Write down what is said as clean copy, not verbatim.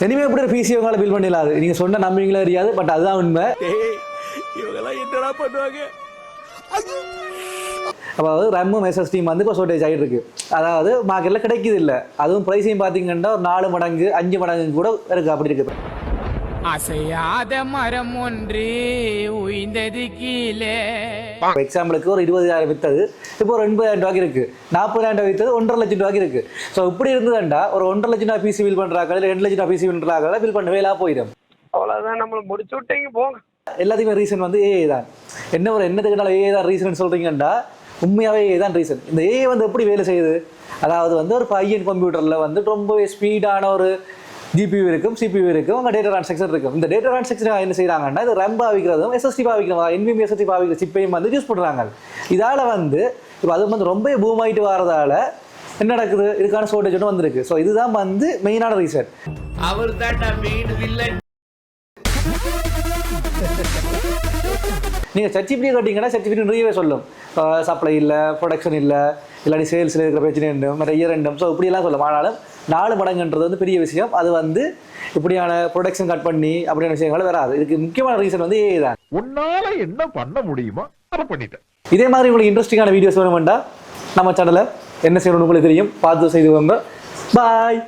இனிமே எப்படி பிசி உங்களால பில் பண்ணிடலாது. நீங்க சொன்ன நம்பிங்களா தெரியாது, பட் அதுதான் உண்மை. இவங்கெல்லாம் என்னடா பண்ணுவாங்க? அதாவது ரம்மும் எஸ்எஸ்டியும் வந்து இப்போ ஷார்டேஜ் ஆகிட்டு இருக்கு. அதாவது மார்க்கெட்டில் கிடைக்குது இல்லை. அதுவும் ப்ரைஸையும் பார்த்தீங்கன்னா ஒரு 4 மடங்கு 5 மடங்கு கூட இருக்கு. அப்படி இருக்கு. அசையாத மரம் ஒன்று உயிர்ந்தது கீழே. எக்ஸாம்பிளுக்கு ஒரு 20,000 வித்தது இப்போ ஒரு 80,000 ரூபாய்க்கு இருக்கு. 40,000 ரூபாய் வித்தது 1.5 லட்சம் ரூபாய்க்கு இருக்கு. ஸோ இப்படி இருந்ததுண்டா ஒரு 1.5 லட்சம் ரூபாய் பிசி பில் பண்றாங்க, 2 லட்சம் ரூபாய் பிசி பண்றாங்க, பில் பண்ண வேலா போயிடும். அவ்வளவுதான், நம்மள முடிச்சு விட்டீங்க போங்க. எல்லாத்துக்குமே ரீசன் வந்து ஏஐ தான். என்ன ஒரு என்னத்துக்குனால ஏஐ தான் ரீசன் சொல்றீங்கன்னா உண்மையாவே ஏஐ தான் ரீசன். இந்த ஏஐ வந்து எப்படி வேலை செய்யுது? அதாவது வந்து ஒரு பையன் கம்ப்யூட்டர்ல வந்து ரொம்பவே ஸ்பீடான ஒரு ஜிபியூ இருக்கும், சிபியூ இருக்கும், அங்கே டேட்டா ட்ரான்சாக்ஷன் இருக்கும். இந்த டேட்டா ட்ரான்சாக்ஷன் என்ன செய்யறாங்கன்னா இது ரேம் பாவிக்கிறதும் எஸ்எஸ்டி பாவிக்கிறதும் NVMe SSD பாவிக்கிற சிப்பையும் வந்து யூஸ் பண்ணுறாங்க. இதால் வந்து இப்போ அது வந்து ரொம்ப பூம் ஆகிட்டு வரதால என்ன நடக்குது? இதுக்கான ஷார்டேஜ் ஒன்று வந்திருக்கு. ஸோ இதுதான் வந்து மெயினான ரீசன். அவர் தான் மெயின் வில்லன். நீங்கள் சர்டிஃபிகேட் கட்டிங்கன்னா சர்டிஃபிகேட் நிறையவே சொல்லும். சப்ளை இல்லை, ப்ரொடக்ஷன் இல்லை, இல்லாட்டி சேல்ஸில் இருக்கிற பிரச்சனை ரெண்டும், மற்ற இயரெண்டும். ஸோ இப்படியெல்லாம் சொல்லும். ஆனாலும் 4 மடங்குன்றது வந்து பெரிய விஷயம். அது வந்து இப்படியான ப்ரொடக்ஷன் கட் பண்ணி அப்படியான விஷயங்கள் வராது. இதுக்கு முக்கியமான ரீசன் வந்து ஏஐ தான். உன்னால என்ன பண்ண முடியுமோ அதை பண்ணிட்டேன். இதே மாதிரி உங்களுக்கு இன்ட்ரெஸ்டிங்கான வீடியோஸ் வேணுமெண்டா நம்ம சேனலை என்ன செய்யணும்னு உங்களுக்கு தெரியும், பார்த்து செய்து வாங்க. பாய்.